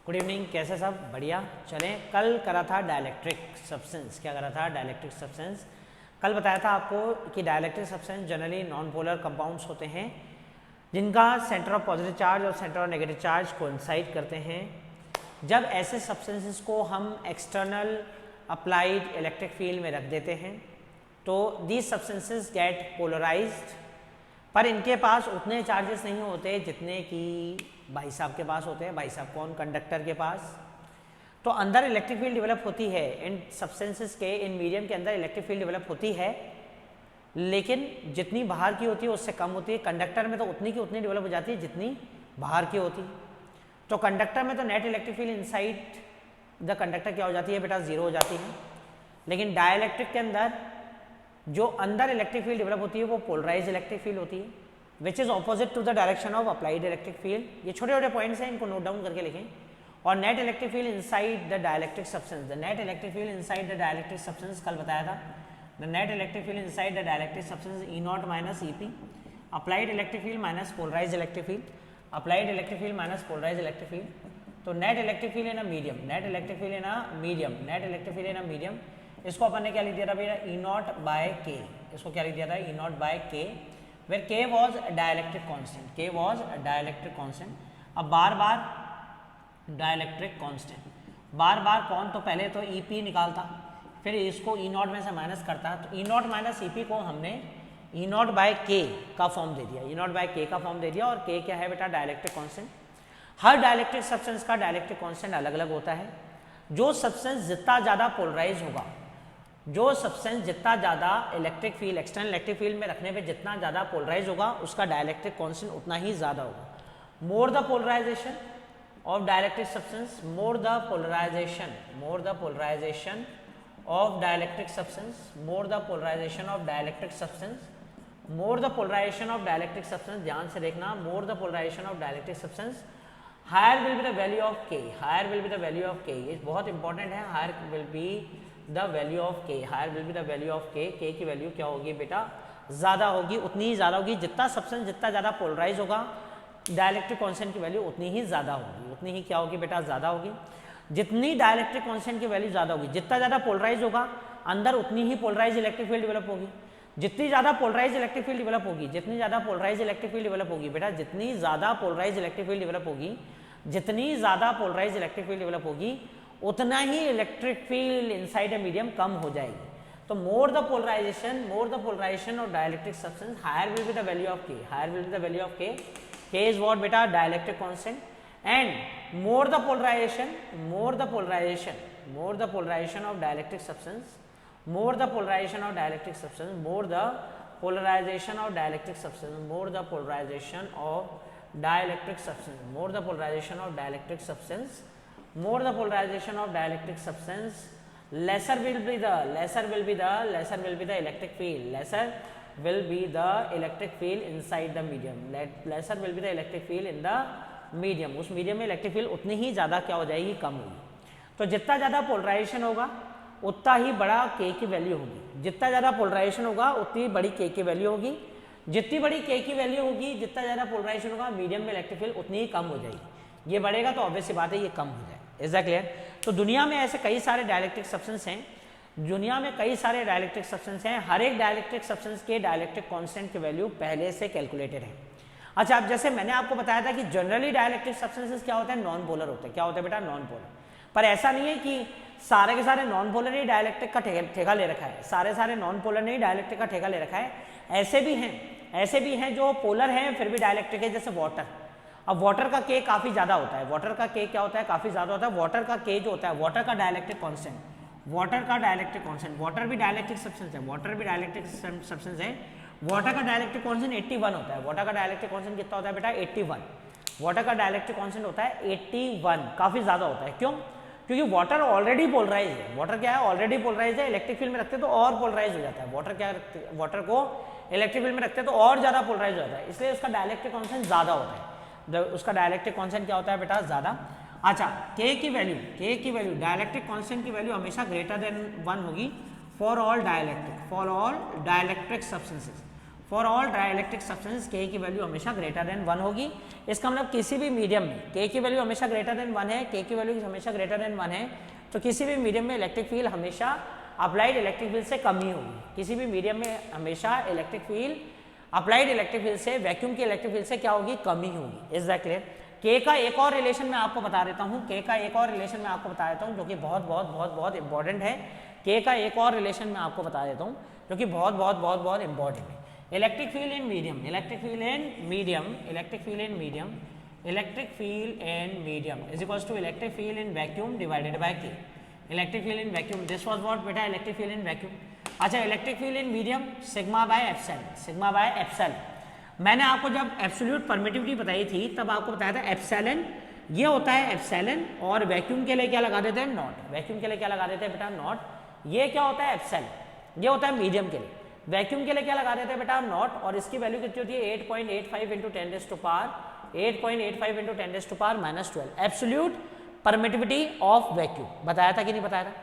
Good evening, कैसे सब? बढ़िया। चलें, कल करा था डाइलेक्ट्रिक सब्सटेंस। क्या करा था? Dielectric substance. कल बताया था आपको कि dielectric substance generally non polar compounds होते हैं जिनका सेंटर ऑफ पॉजिटिव चार्ज और centre of negative charge coincide करते हैं। जब ऐसे सब्सटेंसेस को हम एक्सटर्नल अप्लाइड इलेक्ट्रिक फील्ड में रख देते हैं तो दीज सब्सटेंसेस गेट पोलराइज्ड, पर इनके पास उतने चार्जेस नहीं होते जितने कि भाई साहब के पास होते हैं। भाई साहब कौन? कंडक्टर के पास। तो अंदर इलेक्ट्रिक फील्ड डेवलप होती है इन सब्सटेंसेस के, इन मीडियम के अंदर इलेक्ट्रिक फील्ड डेवलप होती है, लेकिन जितनी बाहर की होती है उससे कम होती है। कंडक्टर में तो उतनी की उतनी डेवलप हो जाती है जितनी बाहर की होती। तो कंडक्टर में तो net electric field inside the conductor क्या हो जाती है बेटा? जीरो हो जाती है। लेकिन डाइलेक्ट्रिक के अंदर जो अंदर इलेक्ट्रिक फील्ड डेवलप होती है वो पोलराइज इलेक्ट्रिक फील्ड होती है, which is opposite to the direction of applied electric field. ये छोटे छोटे पॉइंट्स हैं, इनको नोट डाउन करके लिखें। और net electric field inside the dielectric substance, the net electric field inside the dielectric substance, कल बताया था। The net electric field inside the dielectric substance E naught minus E P, applied electric field minus polarise electric field, applied electric field minus polarise electric field. तो net electric field in a medium, net electric field in a medium, net electric field in a medium, इसको अपन ने क्या लिख दिया था भैया? ई naught by के। इसको क्या लिख दिया था? ई नॉट बाय के, वेर के वॉज डाइलेक्ट्रिक कॉन्स्टेंट, के वॉज डाइलेक्ट्रिक कॉन्स्टेंट। अब बार बार डाइलेक्ट्रिक कॉन्स्टेंट, बार बार कौन? तो पहले तो ई पी निकालता, फिर इसको ई नॉट में से माइनस करता। तो ई नॉट माइनस ई पी को हमने ई नॉट बाय के का फॉर्म दे दिया, ई नॉट बाय के का फॉर्म दे दिया। और के क्या है बेटा? Dielectric constant. हर डाइलेक्ट्रिक सब्सटेंस का डाइलेक्ट्रिक कॉन्स्टेंट अलग अलग होता है। जो सब्सटेंस जितना ज़्यादा पोलराइज होगा, जो सब्सटेंस जितना ज़्यादा electric field, external electric field में रखने पे जितना ज़्यादा पोलराइज होगा उसका डाइलेक्ट्रिक कांस्टेंट उतना ही ज़्यादा होगा। More the polarization of dielectric substance, more the polarization, more the polarization of dielectric substance, more the polarization of dielectric substance, more the polarization of dielectric substance, ध्यान से देखना, more the polarization of dielectric substance, higher will be the value of K, higher will be the value of K. ये बहुत important है, higher will be the value of K, higher will be the value of K. के की value क्या होगी बेटा? ज़्यादा होगी, उतनी ही ज़्यादा होगी। जितना सब्सटेंस जितना ज़्यादा पोलराइज होगा, डाइलेक्ट्रिक कांस्टेंट की वैल्यू उतनी ही ज़्यादा होगी, उतनी ही क्या होगी बेटा? ज़्यादा होगी। जितनी डाइलेक्ट्रिक कांस्टेंट की वैल्यू ज़्यादा होगी, जितना ज़्यादा पोलराइज होगा अंदर उतनी ही पोलराइज इलेक्ट्रिक फील्ड डेवलप होगी। जितनी ज़्यादा पोलराइज इलेक्ट्रिक फील्ड डेवलप होगी, जितनी ज़्यादा पोलराइज इलेक्ट्रिक फील्ड डेवलप होगी बेटा, जितनी ज़्यादा पोलराइज इलेक्ट्रिक फील्ड डेवलप होगी, जितनी ज़्यादा पोलराइज इलेक्ट्रिक फील्ड डेवलप होगी उतना ही electric field inside a medium कम हो जाएगी। तो more the polarization of dielectric substance, higher will be the value of K, higher will be the value of K. K is what बेटा? Dielectric constant. And more the polarization, more the polarization, more the polarization of dielectric substance, more the polarization of dielectric substance, more the polarization of dielectric substance, more the polarization of dielectric substance, more the polarization of dielectric substance, more the polarization of dielectric substance, lesser will be the electric field, lesser will be the electric field inside the medium, lesser will be the electric field in the medium, उस medium में electric field उतनी ही ज़्यादा क्या हो जाएगी? कम होगी। तो जितना ज़्यादा पोलराइजेशन होगा उतना ही बड़ा के की वैल्यू होगी, जितना ज़्यादा पोलराइजेशन होगा उतनी बड़ी के की वैल्यू होगी, जितनी बड़ी के की वैल्यू होगी, जितना ज़्यादा पोलराइजेशन होगा मीडियम में इलेक्ट्रिक फील्ड उतनी ही कम हो जाएगी। ये बढ़ेगा तो ऑब्वियस सी बात है ये कम हो जाएगा। Is that clear? तो दुनिया में ऐसे कई सारे डाइलेक्ट्रिक सब्सटेंस हैं, दुनिया में कई सारे डाइलेक्ट्रिक सब्सटेंस हैं। हर एक डाइलेक्ट्रिक सब्सटेंस के डाइलेक्ट्रिक कांस्टेंट की वैल्यू पहले से कैलकुलेटेड है। अच्छा, अब जैसे मैंने आपको बताया था कि जनरली डाइलेक्ट्रिक सब्सटेंसेस क्या होते हैं? नॉन पोलर होते हैं। क्या होते हैं बेटा? Non polar. पर ऐसा नहीं है कि सारे के सारे नॉन पोलर ही डाइलेक्ट्रिक का ठेका ले रखा है, सारे नॉन पोलर ने ही डाइलेक्ट्रिक का ठेका ले रखा है। ऐसे भी हैं जो पोलर हैं फिर भी डाइलेक्ट्रिक है, जैसे वाटर। अब वाटर का के काफ़ी ज़्यादा होता है, वाटर का के क्या होता है? काफ़ी ज़्यादा होता है। वाटर का के जो होता है, वाटर का डाइलेक्ट्रिक कांस्टेंट, वाटर का डाइलेक्ट्रिक कांस्टेंट, वाटर भी डाइलेक्ट्रिक सब्सटेंस है, वाटर भी डाइलेक्ट्रिक सब्सटेंस है। वाटर का डाइलेक्ट्रिक कांस्टेंट 81 होता है। वाटर का डाइलेक्ट्रिक कांस्टेंट कितना होता है बेटा? 81। वाटर का डाइलेक्ट्रिक कांस्टेंट होता है 81, काफ़ी ज़्यादा होता है। क्यों? क्योंकि वाटर ऑलरेडी पोलराइज है। वाटर क्या है? ऑलरेडी पोलराइज है। इलेक्ट्रिक फील्ड में रखते तो और पोलराइज हो जाता है। वाटर को इलेक्ट्रिक फील्ड में रखते तो और ज़्यादा पोलराइज हो जाता है, इसलिए उसका डाइलेक्ट्रिक कांस्टेंट ज़्यादा होता है। उसका डाइलेक्ट्रिक कांस्टेंट क्या होता है बेटा? ज़्यादा। अच्छा, के की वैल्यू डाइलेक्ट्रिक कांस्टेंट की वैल्यू हमेशा ग्रेटर देन 1 होगी for all dielectric substances, for all dielectric substance के की वैल्यू हमेशा ग्रेटर देन 1 होगी। इसका मतलब किसी भी मीडियम में के की वैल्यू हमेशा ग्रेटर देन 1 है, के की वैल्यू हमेशा ग्रेटर देन 1 है, तो किसी भी मीडियम में इलेक्ट्रिक फील्ड हमेशा अप्लाइड इलेक्ट्रिक फील्ड से कम ही होगी। किसी भी मीडियम में हमेशा electric field applied electric field से वैक्यूम की इलेक्ट्रिक फील्ड से क्या होगी, कम ही होगी। Is that clear? के का एक और रिलेशन मैं आपको बता देता हूँ, के का एक और रिलेशन मैं आपको बता देता हूँ जो कि बहुत बहुत बहुत बहुत इंपॉर्टेंट है। के का एक और रिलेशन मैं आपको बता देता हूँ जो कि बहुत बहुत बहुत बहुत इंपॉर्टेंट है। Electric field in medium, electric field in medium, electric field in medium, electric field in medium is equals to electric field in vacuum divided by K. Electric field in vacuum, this was what बेटा, electric field in vacuum. अच्छा, electric field in medium sigma by epsilon, sigma by epsilon. मैंने आपको जब absolute permittivity बताई थी तब आपको बताया था एप्सिलॉन ये होता है एप्सिलॉन, और वैक्यूम के लिए क्या लगा देते हैं, नॉट। वैक्यूम के लिए क्या लगा देते हैं बेटा, नॉट। ये क्या होता है, एप्सिलॉन, ये होता है मीडियम के लिए। वैक्यूम के लिए क्या लगा देते हैं बेटा, नॉट, और इसकी वैल्यू कितनी होती है 8.85 into 10⁻⁴, 8.85 into 10⁻⁻12 absolute permittivity of vacuum. बताया था कि नहीं बताया था?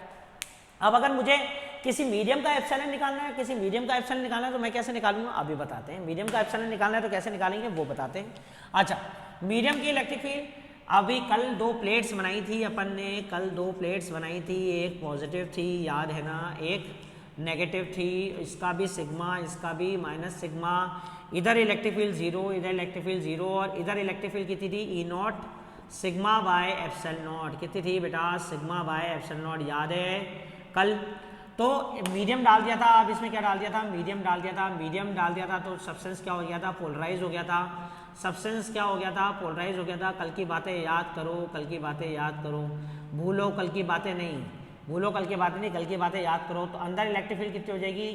अब अगर मुझे किसी मीडियम का एप्सिलॉन निकालना है, किसी मीडियम का एप्सिलॉन निकालना है तो मैं कैसे निकालूंगा, अभी बताते हैं। मीडियम का एप्सिलॉन निकालना है तो कैसे निकालेंगे वो बताते हैं। अच्छा, मीडियम की इलेक्ट्रिक फील्ड, अभी कल 2 प्लेट्स बनाई थी अपन ने, कल 2 प्लेट्स बनाई थी, एक पॉजिटिव थी याद है ना, एक नेगेटिव थी, इसका भी सिग्मा, इसका भी माइनस सिग्मा, इधर इलेक्ट्रिक फील्ड 0, इधर इलेक्ट्रिक फील्ड 0, और इधर इलेक्ट्रिक फील्ड कितनी थी, E naught sigma by epsilon naught. कितनी थी बेटा, सिग्मा बाय एप्सिलॉन नॉट, याद है कल? तो मीडियम डाल दिया था, अब इसमें क्या डाल दिया था, मीडियम डाल दिया था। मीडियम डाल दिया था तो सब्सटेंस क्या हो गया था, पोलराइज हो गया था। सब्सटेंस क्या हो गया था, पोलराइज हो गया था। कल की बातें याद करो, कल की बातें याद करो, भूलो कल की बातें नहीं, भूलो कल की बातें नहीं, कल की बातें याद करो। तो अंदर इलेक्ट्रिक फील्ड कितनी हो जाएगी,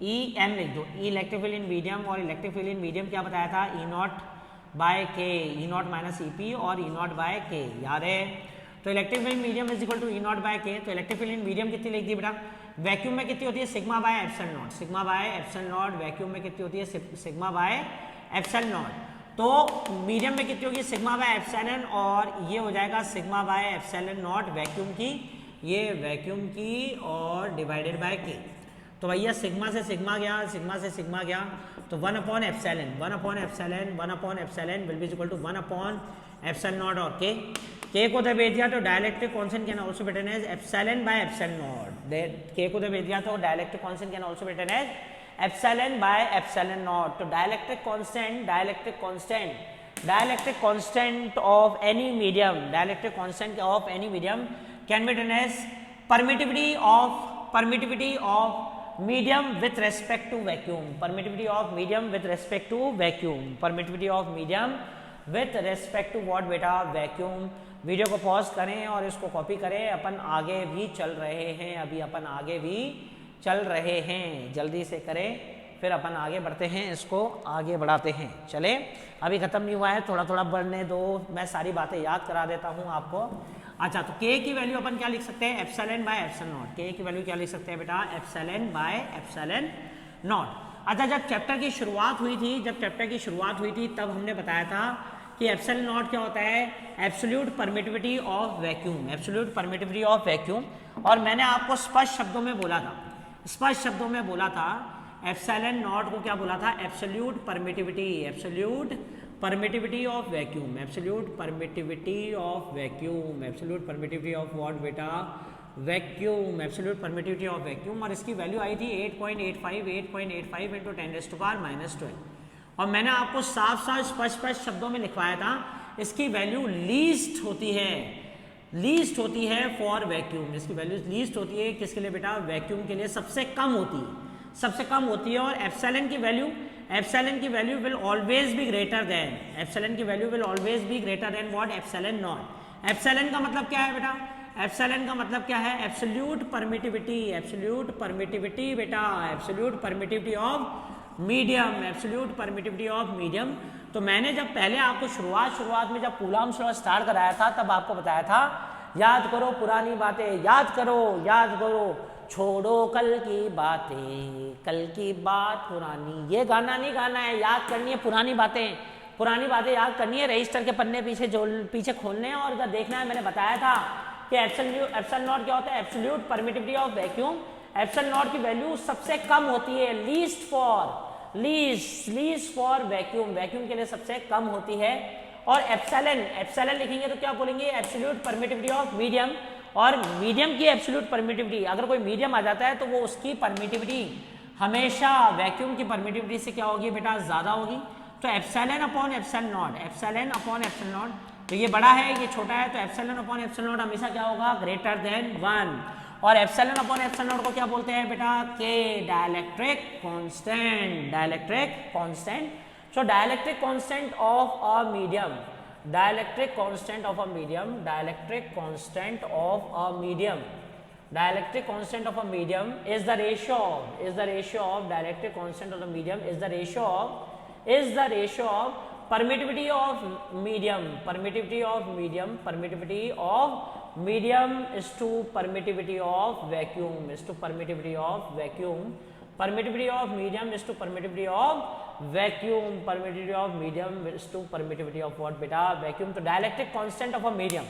ई एम लिख दो, E electric field in medium, और इलेक्ट्रिक फील्ड इन मीडियम क्या बताया था, E naught by K, E naught minus E P और ई नॉट बाय के, याद है? तो electric field medium is equal to E naught by K. तो electric field in medium कितनी लिख दी बेटा, वैक्यूम में कितनी होती है, sigma by epsilon not, sigma by epsilon not. Vacuum में कितनी होती है, सिग्मा बाय एप्सिलॉन नॉट। तो मीडियम में कितनी होगी, सिग्मा बाय एप्सिलॉन, और ये हो जाएगा sigma by epsilon not vacuum की, ये वैक्यूम की, और डिवाइडेड बाय के। तो भैया सिग्मा से सिग्मा गया, सिग्मा से सिग्मा गया, तो 1 upon epsilon, 1 upon epsilon, 1 upon epsilon will be equal to 1 upon epsilon naught और के को दबे दिया तो dielectric constant can also be written as epsilon by epsilon naught. K को दबे दिया तो dielectric constant can also be written as epsilon by epsilon naught. तो dielectric constant, dielectric constant, dielectric constant of any medium, dielectric constant of any medium can B written as permittivity of medium with respect to vacuum, permittivity of medium with respect to vacuum, permittivity of medium with respect to what बेटा, vacuum. Video को pause करें और इसको copy करें, अपन आगे भी चल रहे हैं, अभी अपन आगे भी चल रहे हैं, जल्दी से करें फिर अपन आगे बढ़ते हैं, इसको आगे बढ़ाते हैं। चले, अभी खत्म नहीं हुआ है, थोड़ा थोड़ा बढ़ने दो, मैं सारी बातें याद करा देता हूँ आपको। अच्छा, तो के की वैल्यू अपन क्या लिख सकते हैं, एप्सिलॉन बाय एप्सिलॉन नॉट। के की वैल्यू क्या लिख सकते हैं बेटा, एप्सिलॉन बाय एप्सिलॉन नॉट। अच्छा, जब चैप्टर की शुरुआत हुई थी, जब चैप्टर की शुरुआत हुई थी तब हमने बताया था कि एप्सिलॉन नॉट क्या होता है, absolute permittivity of vacuum, absolute permittivity of vacuum. और मैंने आपको स्पष्ट शब्दों में बोला था, स्पष्ट शब्दों में बोला था, एप्सिलॉन नॉट को क्या बोला था, absolute permittivity, absolute permittivity of vacuum, absolute permittivity of vacuum, absolute permittivity of what बेटा, vacuum, absolute permittivity of vacuum. और इसकी वैल्यू आई थी 8.85 इंटू 10⁻⁻12। और मैंने आपको साफ साफ स्पष्ट शब्दों में लिखवाया था, इसकी वैल्यू लीस्ट होती है, लीस्ट होती है फॉर वैक्यूम। इसकी वैल्यू लीस्ट होती है किसके लिए बेटा, वैक्यूम के लिए सबसे कम होती है, सबसे कम होती है। और एप्सिलॉन की वैल्यू, एप्सिलॉन की value will always be greater than, epsilon की value will always be greater than what, epsilon naught. Epsilon का मतलब क्या है बेटा, एप्सिलॉन का मतलब क्या है, एब्सोल्यूट परमिटिविटी, एब्सोल्यूट परमिटिविटी बेटा, absolute permittivity of medium, absolute permittivity of medium. तो मैंने जब पहले आपको शुरुआत में जब कूलॉम्स लॉ स्टार्ट कराया था तब आपको बताया था, याद करो पुरानी बातें, याद करो, छोड़ो कल की बातें, कल की बात पुरानी। ये गाना नहीं गाना है, याद करनी है पुरानी बातें याद करनी है। रजिस्टर के पन्ने पीछे खोलने हैं और इधर देखना है। मैंने बताया था कि एप्सिलॉन नॉट क्या होता है, absolute permittivity of vacuum. Epsilon not की वैल्यू सबसे कम होती है, least least for vacuum, vacuum के लिए सबसे कम होती है। और एप्सिलॉन लिखेंगे तो क्या बोलेंगे, एब्सोल्यूट परमिटिविटी ऑफ मीडियम, और मीडियम की एब्सोल्यूट परमिटिविटी, अगर कोई मीडियम आ जाता है तो वो उसकी परमिटिविटी हमेशा वैक्यूम की परमिटिविटी से क्या होगी बेटा, ज़्यादा होगी। तो epsilon upon epsilon naught, epsilon upon epsilon naught, तो ये बड़ा है ये छोटा है, तो एप्सिलॉन अपॉन एप्सिलॉन नॉट हमेशा क्या होगा, ग्रेटर देन 1। और एप्सिलॉन अपॉन एप्सिलॉन नॉट को क्या बोलते हैं बेटा, के dielectric constant, dielectric constant. So dielectric constant of a medium, dielectric constant of a medium, dielectric constant of a medium, dielectric constant of a medium is the ratio of dielectric constant of the medium is the ratio of permittivity of medium, permittivity of medium is to permittivity of vacuum, permittivity of medium is to permittivity of vacuum, permittivity of medium is to permittivity of what beta, vacuum। तो dielectric constant of a medium,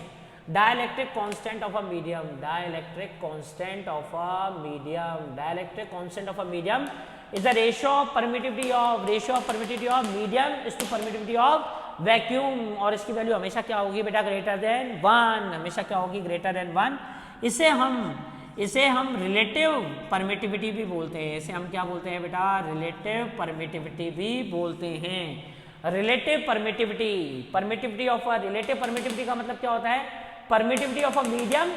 dielectric constant of a medium, dielectric constant of a medium, dielectric constant of a medium is the ratio of permittivity of medium is to permittivity of vacuum, और इसकी value हमेशा क्या होगी बेटा, greater than 1, हमेशा क्या होगी, greater than 1। इसे हम रिलेटिव परमिटिविटी भी बोलते हैं, इसे हम क्या बोलते हैं बेटा, रिलेटिव परमिटिविटी भी बोलते हैं। Relative permittivity of a, relative permittivity का मतलब क्या होता है, permittivity of a medium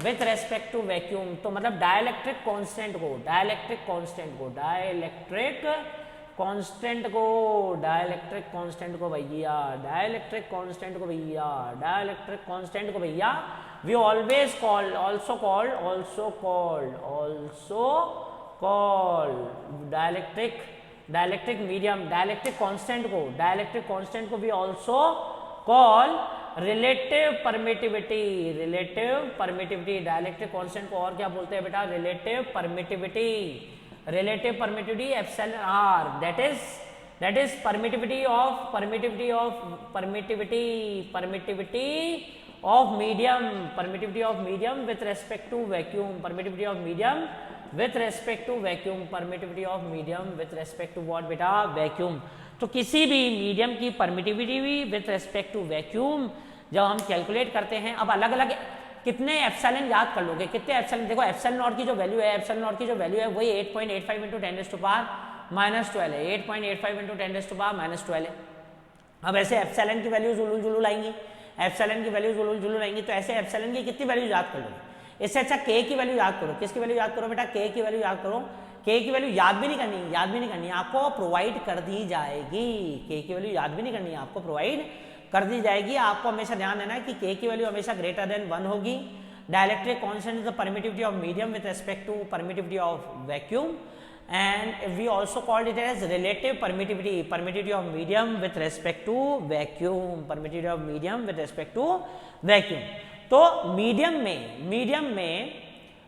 with respect to vacuum. तो मतलब डाइलेक्ट्रिक कांस्टेंट को भैया we always call, also called dielectric medium, dielectric constant को we also call relative permittivity, dielectric constant को और क्या बोलते हैं बेटा, relative permittivity epsilon R, that is permittivity of medium with respect to vacuum, permittivity of medium with respect to vacuum, permittivity of medium with respect to what बेटा, vacuum. तो किसी भी मीडियम की permittivity with respect to vacuum जब हम calculate करते हैं, अब अलग अलग कितने एप्सिलॉन याद कर लोगे, कितने एप्सिलॉन, देखो एप्सिलॉन नॉट की जो वैल्यू है, वही 8.85 इंटू 10 टू पावर -12 है, 8.85 इंटू 10 टू पावर -12 है। अब ऐसे एप्सिलॉन की वैल्यूज जुलूल आएंगी, तो ऐसे एप्सिलॉन की कितनी वैल्यू याद कर लोगे, इससे अच्छा के की वैल्यू याद करो। किसकी वैल्यू याद करो बेटा, के की वैल्यू याद करो। के की वैल्यू याद भी नहीं करनी, आपको प्रोवाइड कर दी जाएगी। के की वैल्यू याद भी नहीं करनी है, आपको प्रोवाइड कर दी जाएगी। आपको हमेशा ध्यान देना है कि के की वैल्यू हमेशा ग्रेटर देन 1 होगी। Dielectric constant is the permittivity of medium with respect to permittivity of vacuum, and we also called it as relative permittivity of medium with respect to vacuum, permittivity of medium with respect to vacuum. तो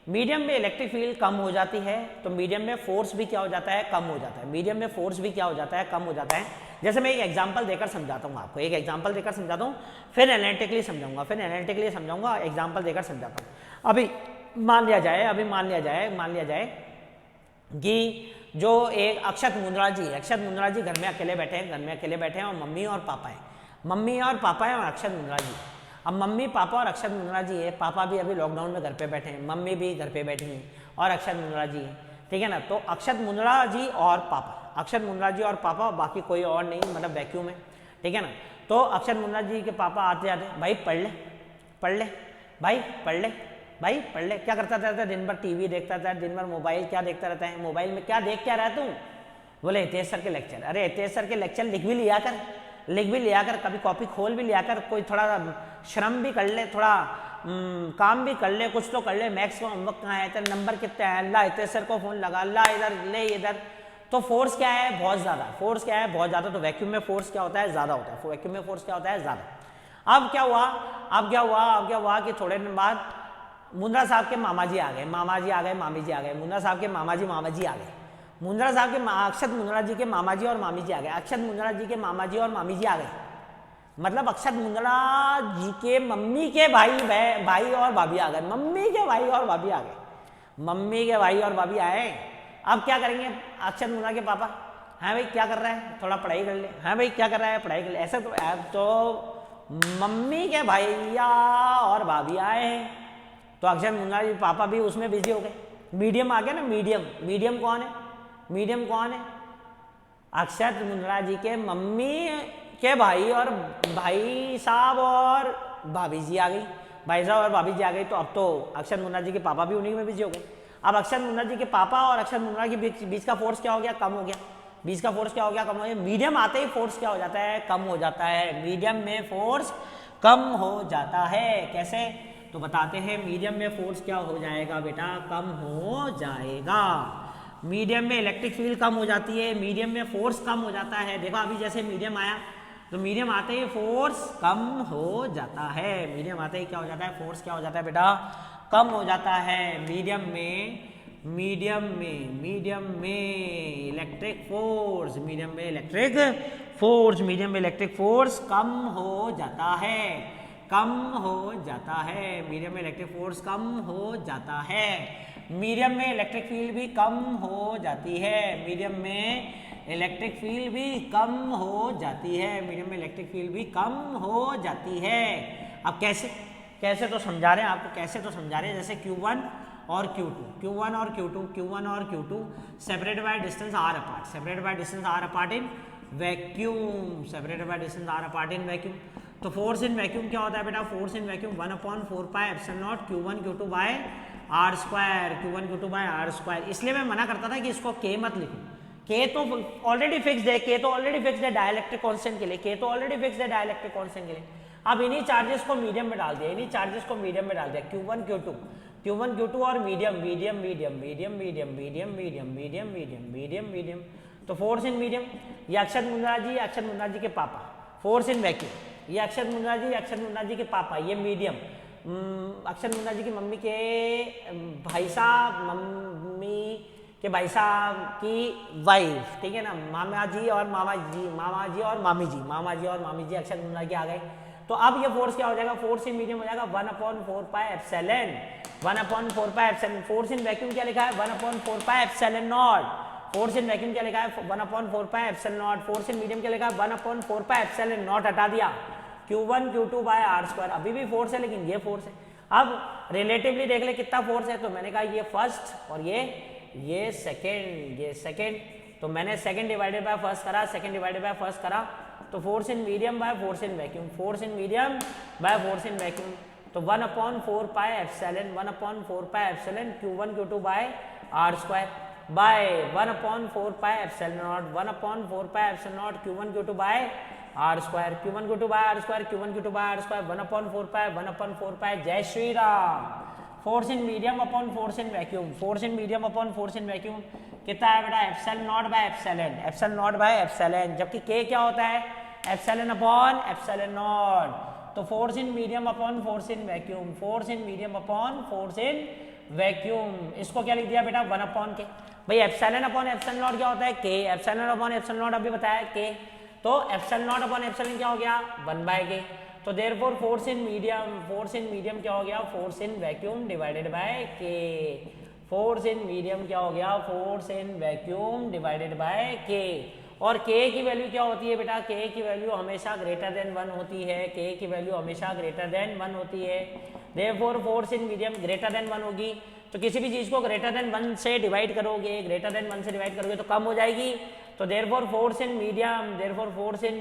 medium में electric field कम हो जाती है, तो medium में force भी क्या हो जाता है, कम हो जाता है। कम हो जाता है। जैसे मैं एक एग्जांपल देकर समझाता हूँ आपको, फिर एनालिटिकली समझाऊंगा, एग्जांपल देकर समझाता हूँ। अभी मान लिया जाए कि जो एक अक्षत मुंद्रा जी घर में अकेले बैठे हैं और मम्मी और पापा हैं और अक्षत मुंद्रा जी। अब मम्मी पापा और अक्षत मुंद्रा जी है, पापा भी अभी लॉकडाउन में घर पे बैठे हैं, मम्मी भी घर पे बैठी हैं और अक्षत मुंद्रा जी है, ठीक है ना। तो अक्षत मुंद्रा जी और पापा, बाकी कोई और नहीं, मतलब वैक्यूम है, ठीक है ना। तो अक्षत मुंद्रा जी के पापा आते जाते, भाई पढ़ ले, क्या करता रहता है दिन भर, टीवी देखता रहता है, दिन भर मोबाइल क्या देखता रहता है, मोबाइल में क्या देख क्या रहा है तू, बोले हितेश सर के लेक्चर। अरे हितेश सर के लेक्चर लिख भी लिया कर, कभी कॉपी खोल भी लिया कर, कोई थोड़ा श्रम भी कर ले, थोड़ा काम भी कर ले, कुछ तो कर ले। मैथ्स का होमवर्क कहाँ है, तेरे नंबर कितने हैं, ला हितेश सर को फोन लगा, ला इधर। तो फोर्स क्या है, बहुत ज़्यादा। तो वैक्यूम में फोर्स क्या होता है, ज़्यादा होता है, अब क्या हुआ कि थोड़े दिन बाद मुंद्रा साहब के मामा जी आ गए, मामी जी आ गए, मुंद्रा साहब के मामा जी आ गए, मुंद्रा साहब के अक्षत मुंद्रा जी के मामा जी और मामी जी आ गए, अक्षत मुंद्रा जी के मामा जी और मामी जी आ गए, मतलब अक्षत मुंद्रा जी के मम्मी के भाई और भाभी आ गए, मम्मी के भाई और भाभी आए। अब क्या करेंगे अक्षत मुंद्रा के पापा, हाँ भाई क्या कर रहा है, थोड़ा पढ़ाई कर ले, हाँ भाई क्या कर रहा है, पढ़ाई कर ले। ऐसा तो अब तो मम्मी के भैया और भाभी आए हैं, तो अक्षत मुंद्रा जी पापा भी उसमें बिजी हो गए। मीडियम आ गया ना, मीडियम, मीडियम कौन है, मीडियम कौन है, अक्षत मुंद्रा जी के मम्मी के भाई और भाई साहब और भाभी जी आ गई, भाई साहब और भाभी जी आ गई। तो अब तो अक्षत मुंद्रा जी के पापा भी उन्हीं में बिजी हो गए। अब अक्षत मुंद्रा जी के पापा और अक्षत मुंद्रा के बीच का फोर्स क्या हो गया, कम हो गया। बीच का फोर्स क्या हो गया, कम हो गया। मीडियम आते ही फोर्स क्या हो जाता है, कम हो जाता है। मीडियम में फोर्स कम हो जाता है। कैसे, तो बताते हैं। मीडियम में फोर्स क्या हो जाएगा बेटा, कम हो जाएगा। मीडियम में इलेक्ट्रिक फील्ड कम हो जाती है, मीडियम में फोर्स कम हो जाता है। देखो अभी जैसे मीडियम आया तो मीडियम आते ही फोर्स कम हो जाता है। मीडियम आते ही क्या हो जाता है, फोर्स क्या हो जाता है बेटा, कम हो जाता है। मीडियम में इलेक्ट्रिक फोर्स, मीडियम में इलेक्ट्रिक फोर्स कम हो जाता है, कम हो जाता है। मीडियम में इलेक्ट्रिक फोर्स कम हो जाता है। मीडियम में इलेक्ट्रिक फील्ड भी कम हो जाती है, मीडियम में इलेक्ट्रिक फील्ड भी कम हो जाती है, मीडियम में इलेक्ट्रिक फील्ड भी कम हो जाती है। अब कैसे, कैसे तो समझा रहे हैं आपको, कैसे तो समझा रहे हैं। जैसे Q1 और Q2, Q1 और Q2 separated by distance R apart, separated by distance R apart in vacuum, separated by distance R apart in vacuum. तो फोर्स इन वैक्यूम क्या होता है बेटा, force in vacuum 1/4 pi epsilon naught Q1 Q2 by R square, Q1 Q2 by R square. इसलिए मैं मना करता था कि इसको K मत लिखो, K तो ऑलरेडी फिक्स्ड है, K तो ऑलरेडी फिक्स्ड है डाइलेक्ट्रिक कांस्टेंट के लिए, K तो ऑलरेडी फिक्स्ड है डाइलेक्ट्रिक कांस्टेंट के लिए। अब इन्हीं चार्जेस को मीडियम में डाल दिया, इन्हीं चार्जेस को मीडियम में डाल दिया, Q1 Q2 और मीडियम। तो फोर्स इन मीडियम, ये अक्षत मुंद्रा जी के पापा। फोर्स इन वैक्यूम, ये अक्षत मुंद्रा जी के पापा, ये मीडियम। अक्षत मुंद्रा जी की मम्मी के भाई साहब, मम्मी के भाई साहब की वाइफ, ठीक है ना, मामा जी और मामी जी अक्षत मुंद्रा के आ गए। तो अब ये फोर्स क्या हो जाएगा, फोर्स इन मीडियम हो जाएगा 1/4 pi epsilon, 1/4 pi epsilon. Force in vacuum क्या लिखा है, 1/4 pi epsilon not. Force in vacuum क्या लिखा है, 1/4 pi epsilon not. Force in medium क्या लिखा है, 1/4 पाई एप्सिलॉन नॉट हटा दिया, Q1 Q2 by R square. अभी भी फोर्स है लेकिन ये फोर्स है। अब रिलेटिवली देख ले कितना फोर्स है, तो मैंने कहा ये फर्स्ट और ये सेकेंड, तो मैंने सेकेंड डिवाइडेड बाय फर्स्ट करा, तो force in medium by force in vacuum, तो 1/4 pi epsilon Q1 Q2 by R square by 1/4 pi epsilon naught Q1 Q2 by R square, Q1 Q2 by R square 1/4 pi. जय Shri Ram. Force in medium upon force in vacuum, कितना है बेटा, epsilon naught by epsilon, जबकि K क्या होता है, epsilon upon epsilon naught. तो force in medium upon force in vacuum, इसको क्या लिख दिया बेटा, 1/K। भाई एप्सिलॉन अपॉन एप्सिलॉन नॉट क्या होता है, K, epsilon upon epsilon not अभी बताया K, तो एप्सिलॉन नॉट अपॉन एप्सिलॉन क्या हो गया, 1/K। तो देयरफॉर फोर्स इन मीडियम क्या हो गया, force in vacuum divided by K। Force in medium क्या हो गया, force in vacuum divided by K। और K की वैल्यू क्या होती है बेटा, K की वैल्यू हमेशा ग्रेटर देन 1 होती है, K की वैल्यू हमेशा ग्रेटर देन 1 होती है। Therefore force in medium greater than 1 होगी, तो किसी भी चीज को ग्रेटर देन 1 से डिवाइड करोगे तो कम हो जाएगी। तो therefore force in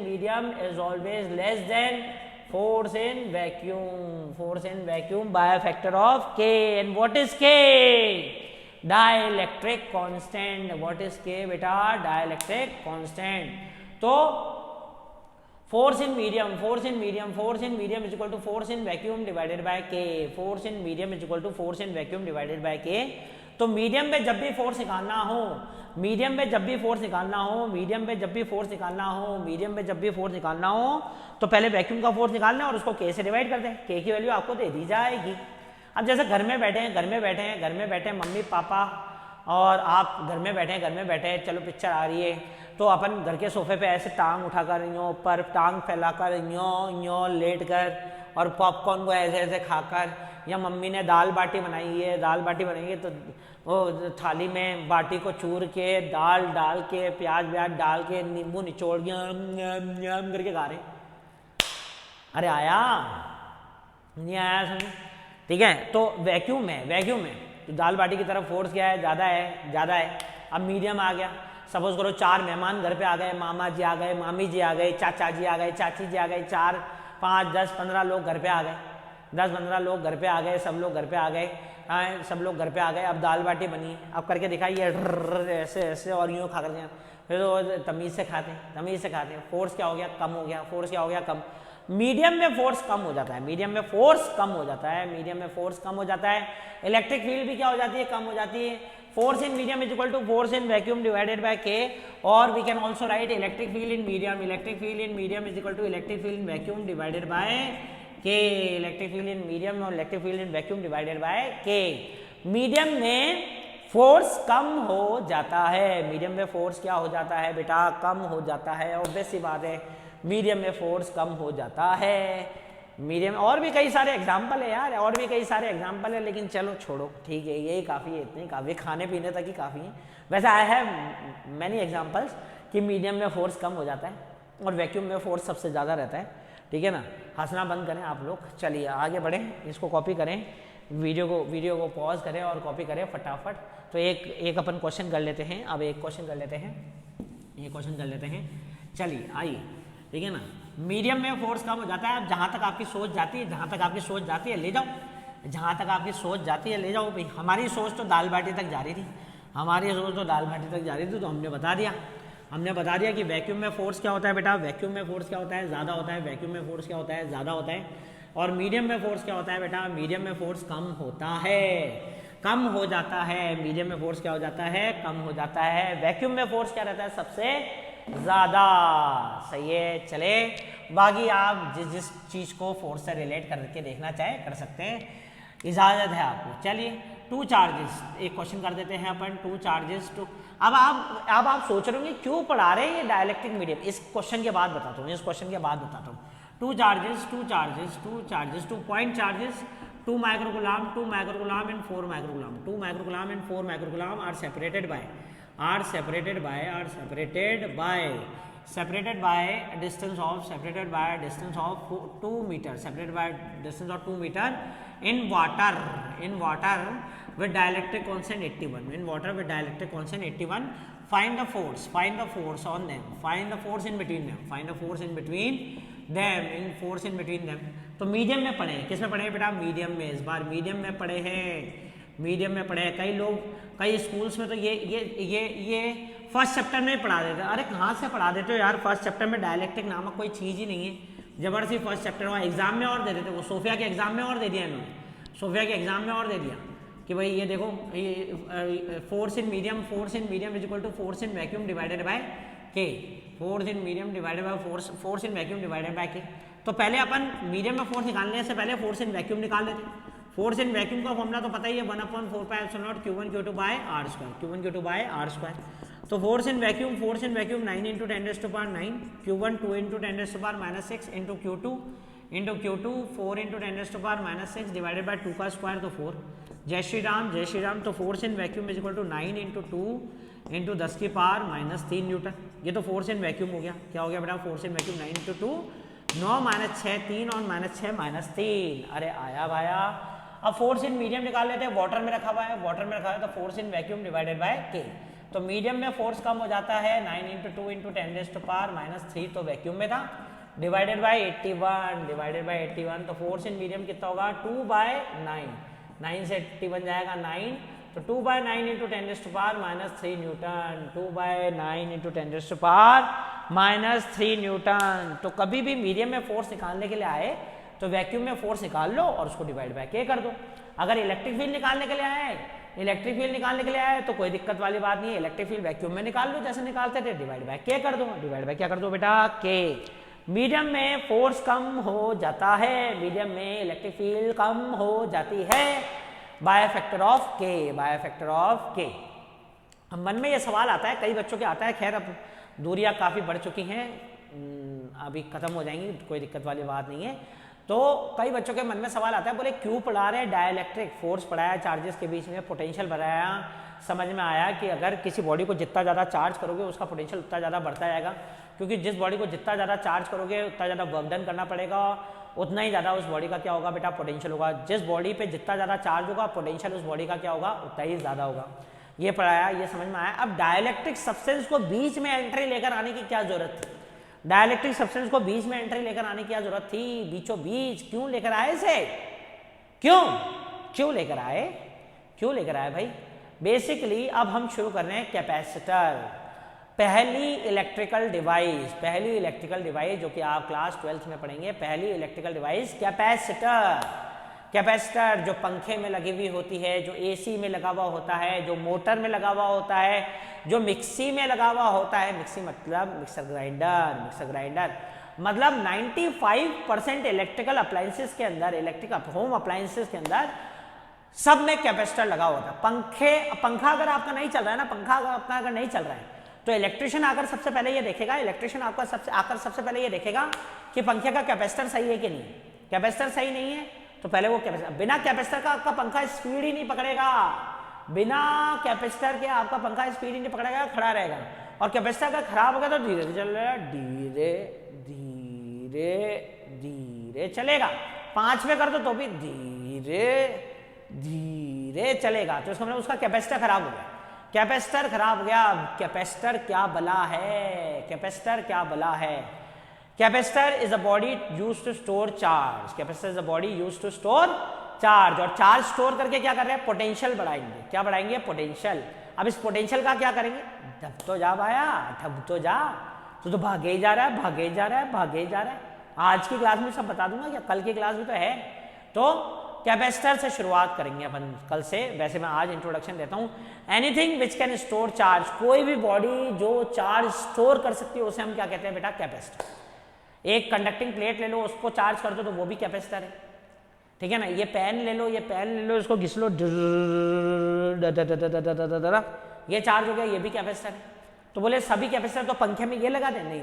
medium is always less than force in vacuum by factor of K। And what is K, dielectric constant. What is K बेटा, डाइलेक्ट्रिक कांस्टेंट। तो force in medium is equal to force in vacuum divided by K, force in medium is equal to force in vacuum divided by K। तो medium में जब भी force निकालना हो, तो पहले वैक्यूम का फोर्स निकालना है और उसको K से डिवाइड कर दें, K की वैल्यू आपको दे दी जाएगी। अब जैसे घर में बैठे हैं मम्मी पापा, और आप घर में बैठे हैं, चलो पिक्चर आ रही है, तो अपन घर के सोफे पे ऐसे टांग उठाकर यूँ पर टांग फैलाकर यूँ लेट कर और पॉपकॉर्न को ऐसे खाकर, या मम्मी ने दाल बाटी बनाई है तो वो थाली में बाटी को चूर के, दाल डाल के, प्याज व्याज डाल के, नींबू निचोड़ के करके खा रहे। अरे आया नहीं आया समझ? ठीक है, तो वैक्यूम में तो दाल बाटी की तरफ फोर्स क्या है, ज़्यादा है। अब मीडियम आ गया, सपोज करो 4 मेहमान घर पे आ गए, मामा जी आ गए, मामी जी आ गए, चाचा जी आ गए, चाची जी आ गए, 4 5 10 15 लोग घर पे आ गए, 10-15 लोग घर पे आ गए, सब लोग घर पे आ गए, हाँ सब लोग घर पे आ गए। अब दाल बाटी बनी, अब करके दिखाइए ऐसे ऐसे और यूँ खा कर, फिर तो तमीज़ से खाते हैं। फोर्स क्या हो गया, कम हो गया। फोर्स क्या हो गया, कम। मीडियम में फोर्स कम हो जाता है, इलेक्ट्रिक फील्ड भी क्या हो जाती है, कम हो जाती है। Force in medium is equal to force in vacuum divided by K, और we can also write electric field in medium is equal to electric field in vacuum divided by K. Electric field in medium और electric field in vacuum divided by K. Medium में force कम हो जाता है, medium में force क्या हो जाता है बेटा, कम हो जाता है। ऑब्वियस सी बात है, मीडियम में फोर्स कम हो जाता है। मीडियम और भी कई सारे एग्जाम्पल है यार, लेकिन चलो छोड़ो, ठीक है, यही काफ़ी है, इतनी काफ़ी, खाने पीने तक ही काफ़ी है। वैसे आई हैव मैनी एग्जाम्पल्स कि मीडियम में फोर्स कम हो जाता है और वैक्यूम में फोर्स सबसे ज़्यादा रहता है। ठीक है ना, हंसना बंद करें आप लोग, चलिए आगे बढ़ें, इसको कॉपी करें, वीडियो को पॉज करें और कॉपी करें फटाफट। तो एक अपन क्वेश्चन कर लेते हैं, अब एक क्वेश्चन कर लेते हैं, चलिए आइए। ठीक है ना, मीडियम में फोर्स कम हो जाता है। अब जहाँ तक आपकी सोच जाती है, ले जाओ। जहाँ तक आपकी सोच जाती है ले जाओ भाई। हमारी सोच तो दाल बाटी तक जा रही थी, तो हमने बता दिया कि वैक्यूम में फोर्स क्या होता है बेटा, ज़्यादा होता है। और मीडियम में फोर्स क्या होता है बेटा, मीडियम में फोर्स कम हो जाता है। मीडियम में फोर्स क्या हो जाता है, कम हो जाता है। वैक्यूम में फोर्स क्या रहता है, सबसे ज़्यादा। सही है, चले बाकी आप जिस चीज़ को फोर्स से रिलेट करके देखना चाहे कर सकते हैं, इजाज़त है आपको। चलिए 2 चार्जेस, एक क्वेश्चन कर देते हैं अपन। 2 चार्जेस टू, अब आप सोच रहे होंगे क्यों पढ़ा रहे हैं ये डाइलेक्ट्रिक मीडियम, इस क्वेश्चन के बाद बताता हूँ। 2 charges, 2 point charges, 2 microcoulomb and 4 microcoulomb, 2 microcoulomb and 4 microcoulomb are separated by a distance of 2 meter in water with dielectric constant 81. Find the force on them, find the force in between them. तो medium में पढ़े हैं, किस में पढ़े हैं बेटा, medium में। इस बार मीडियम में पढ़े हैं। कई स्कूल्स में तो ये फर्स्ट चैप्टर में पढ़ा देते हैं। अरे कहाँ से पढ़ा देते हो यार, फर्स्ट चैप्टर में डायलेक्ट्रिक नामक कोई चीज़ ही नहीं है। जबरदस्ती फर्स्ट चैप्टर में एग्जाम में और दे देते, वो सोफिया के एग्जाम में और दे दिया कि भाई ये देखो, force in medium is equal to force in vacuum divided by K. Force in vacuum divided by K. तो पहले अपन मीडियम में फोर्स निकालने से पहले फोर्स इन वैक्यूम निकाल लेते। फोर्स इन वैक्यूम का फॉर्मूला तो पता ही है, 1/4πε0 Q1 बाय आर स्क्वायर। तो force in vacuum 9 × 10⁻⁹, Q1 2 × 10⁻⁻6 × Q2 4 × 10⁻⁻6 divided by 2 का स्क्वायर, तो 4। जय श्री राम। तो force in vacuum is equal to 9 × 2 × 10⁻³ newton. ये तो फोर्स इन वैक्यूम हो गया। क्या हो गया बेटा, फोर्स इन वैक्यूम 9 × 2 9 - 6 3 और -6 -3। अरे आया भाया। अब फोर्स इन मीडियम निकाल लेते हैं, वाटर में रखा हुआ है, तो force in vacuum divided by K. तो मीडियम में फोर्स कम हो जाता है, 9 × 2 × 10⁻³ तो वैक्यूम में था, डिवाइडेड बाय 81। तो फोर्स इन मीडियम कितना होगा, 2/9। 9 से 80 बन जाएगा 9, तो 2/9 × 10⁻³ न्यूटन। 2/9 × 10⁻³ न्यूटन। तो कभी भी मीडियम में फोर्स निकालने के लिए आए तो वैक्यूम में फोर्स निकाल लो और उसको डिवाइड बाय के कर दो। अगर इलेक्ट्रिक फील्ड निकालने के लिए आए तो कोई दिक्कत वाली बात नहीं है, इलेक्ट्रिक फील्ड वैक्यूम में निकाल लो जैसे निकालते थे, डिवाइड बाय क्या कर दो बेटा, के। मीडियम में फोर्स कम हो जाता है, मीडियम में इलेक्ट्रिक फील्ड कम हो जाती है बाय फैक्टर ऑफ के। अब मन में ये सवाल आता है, कई बच्चों के आता है, खैर अब दूरियां काफ़ी बढ़ चुकी हैं, अभी ख़त्म हो जाएंगी, कोई दिक्कत वाली बात नहीं है। तो कई बच्चों के मन में सवाल आता है, बोले क्यों पढ़ा रहे हैं डाइलेक्ट्रिक, फोर्स पढ़ाया, चार्जेस के बीच में पोटेंशियल बढ़ाया, समझ में आया कि अगर किसी बॉडी को जितना ज़्यादा चार्ज करोगे उसका पोटेंशियल उतना ज़्यादा बढ़ता जाएगा, क्योंकि जिस बॉडी को जितना ज़्यादा चार्ज करोगे उतना ज़्यादा वर्क डन करना पड़ेगा, उतना ही ज़्यादा उस बॉडी का क्या होगा बेटा, पोटेंशियल होगा। जिस बॉडी पे जितना ज़्यादा चार्ज होगा पोटेंशियल उस बॉडी का क्या होगा, उतना ही ज़्यादा होगा। ये पढ़ाया, ये समझ में आया। अब डाइलेक्ट्रिक सब्सटेंस को बीच में एंट्री लेकर आने की क्या जरूरत थी, डाइलेक्ट्रिक सब्सटेंस को बीच में एंट्री लेकर आने की क्या जरूरत थी, बीचों बीच क्यों लेकर आए इसे, क्यों लेकर आए भाई। बेसिकली अब हम शुरू कर रहे हैं कैपेसिटर, पहली इलेक्ट्रिकल डिवाइस जो कि आप क्लास 12th में पढ़ेंगे, पहली इलेक्ट्रिकल डिवाइस कैपेसिटर जो पंखे में लगी हुई होती है, जो एसी में लगा हुआ होता है, जो मोटर में लगा हुआ होता है, जो मिक्सी में लगा हुआ होता है, मिक्सी मतलब मिक्सर ग्राइंडर मतलब 95% इलेक्ट्रिकल अप्लायंसेस के अंदर, इलेक्ट्रिकल होम अप्लायंसेस के अंदर सब में कैपेसिटर लगा होता है। पंखा अगर आपका नहीं चल रहा है ना, पंखा अगर नहीं चल रहा है तो इलेक्ट्रिशियन आकर सबसे पहले ये देखेगा, सबसे पहले ये देखेगा कि पंखे का कैपेसिटर सही है कि नहीं। कैपेसिटर सही नहीं है तो पहले वो कैपेसिटर, बिना कैपेसिटर का आपका पंखा स्पीड ही नहीं पकड़ेगा, बिना कैपेसिटर के आपका पंखा स्पीड ही नहीं पकड़ेगा, खड़ा रहेगा। और कैपेसिटर अगर खराब हो गया तो धीरे धीरे चल रहा है, धीरे चलेगा। 5 पे कर दो तो भी धीरे चलेगा, तो इसका मतलब उसका कैपेसिटर खराब हो गया। कैपेसिटर खराब हो गया, कैपेसिटर क्या बला है। Capacitor is a body used to store charge, और चार्ज स्टोर करके क्या कर रहे हैं, पोटेंशियल बढ़ाएंगे। क्या बढ़ाएंगे, पोटेंशियल। अब इस पोटेंशियल का क्या करेंगे, ढब तो जा भाया, तो भागे ही जा रहा है। आज की क्लास में सब बता दूंगा, क्या कल की क्लास भी तो है। तो कैपेसिटर से शुरुआत करेंगे अपन कल से, वैसे मैं आज इंट्रोडक्शन देता हूं। Anything which can store charge, कोई भी बॉडी जो चार्ज स्टोर कर सकती है उसे हम क्या कहते हैं बेटा, कैपेसिटर। एक कंडक्टिंग प्लेट ले लो, उसको चार्ज कर दो तो वो भी कैपेसिटर है, ठीक है ना। ये पेन ले लो, इसको घिस लो, ये चार्ज हो गया, ये भी कैपेसिटर है। तो बोले सभी कैपेसिटर तो पंखे में ये लगा दें, नहीं।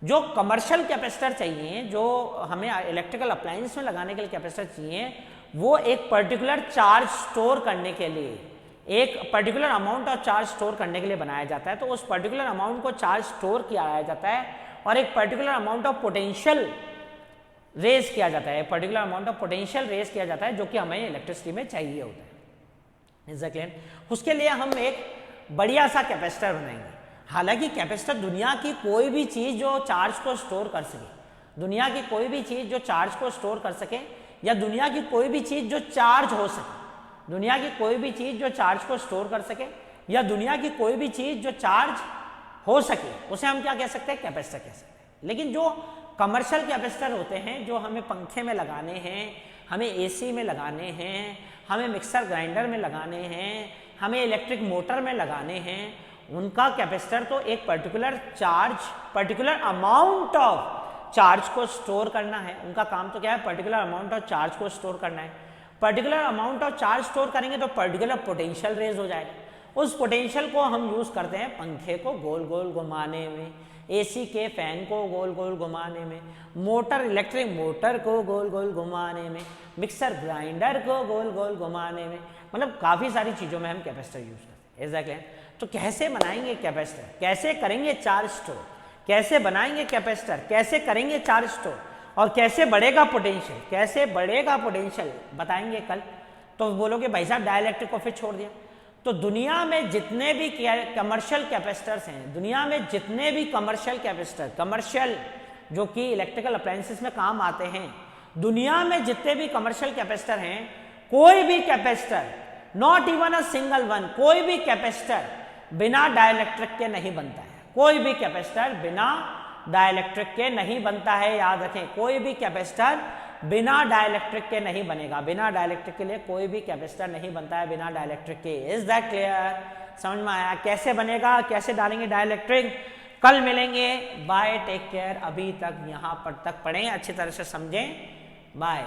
जो कमर्शियल कैपेसिटर चाहिए, जो हमें इलेक्ट्रिकल अप्लायंस में लगाने के लिए कैपेसिटर चाहिए, वो एक पर्टिकुलर चार्ज स्टोर करने के लिए, एक particular amount of charge store करने के लिए बनाया जाता है। तो उस पर्टिकुलर अमाउंट को चार्ज स्टोर किया जाता है और एक particular amount of potential raise किया जाता है, जो कि हमें इलेक्ट्रिसिटी में चाहिए होता है। एग्जैक्टली। उसके लिए हम एक बढ़िया सा कैपेसिटर बनाएंगे। हालांकि कैपेसिटर दुनिया की कोई भी चीज जो चार्ज को स्टोर कर सके, या दुनिया की कोई भी चीज जो चार्ज हो सके, या दुनिया की कोई भी चीज जो चार्ज हो सके, उसे हम क्या कह सकते हैं, कैपेसिटर कह सकते हैं। लेकिन जो कमर्शियल कैपेसिटर होते हैं, जो हमें पंखे में लगाने हैं, हमें एसी में लगाने हैं, हमें मिक्सर ग्राइंडर में लगाने हैं, हमें इलेक्ट्रिक मोटर में लगाने हैं, उनका कैपेसिटर तो एक पर्टिकुलर अमाउंट ऑफ चार्ज को स्टोर करना है। उनका काम तो क्या है, पर्टिकुलर अमाउंट ऑफ चार्ज को स्टोर करना है। Particular amount of charge store करेंगे तो पर्टिकुलर पोटेंशियल रेज हो जाएगा। उस पोटेंशियल को हम यूज करते हैं पंखे को गोल गोल घुमाने में, एसी के फैन को गोल गोल घुमाने में, इलेक्ट्रिक मोटर को गोल गोल घुमाने में, मिक्सर ग्राइंडर को गोल गोल घुमाने में, मतलब काफ़ी सारी चीज़ों में हम कैपेसिटर यूज करते हैं। एग्जैक्टली। तो कैसे बनाएंगे कैपेसिटर, कैसे करेंगे चार्ज स्टोर, कैसे बनाएंगे कैपेसिटर, कैसे करेंगे चार्ज स्टोर, और कैसे बढ़ेगा पोटेंशियल, बताएंगे कल। तो बोलोगे भाई साहब डाइलेक्ट्रिक को फिर छोड़ दिया। तो दुनिया में जितने भी कमर्शियल कैपेसिटर्स हैं, कमर्शियल जो कि इलेक्ट्रिकल अप्लायंसेस में काम आते हैं, दुनिया में जितने भी कमर्शियल कैपेसिटर हैं, कोई भी capacitor, not even a single one, कोई भी कैपेसिटर बिना डाइलेक्ट्रिक के नहीं बनता है। कोई भी कैपेसिटर बिना डाइलेक्ट्रिक के नहीं बनता है, याद रखें। कोई भी कैपेसिटर बिना डाइलेक्ट्रिक के नहीं बनेगा। बिना डाइलेक्ट्रिक के लिए कोई भी कैपेसिटर नहीं बनता है, बिना डाइलेक्ट्रिक के। Is that clear? समझ में आया कैसे बनेगा, कैसे डालेंगे डाइलेक्ट्रिक? कल मिलेंगे। Bye, take care. अभी तक यहाँ पर तक पढ़ें, अच्छी तरह से समझें। बाय।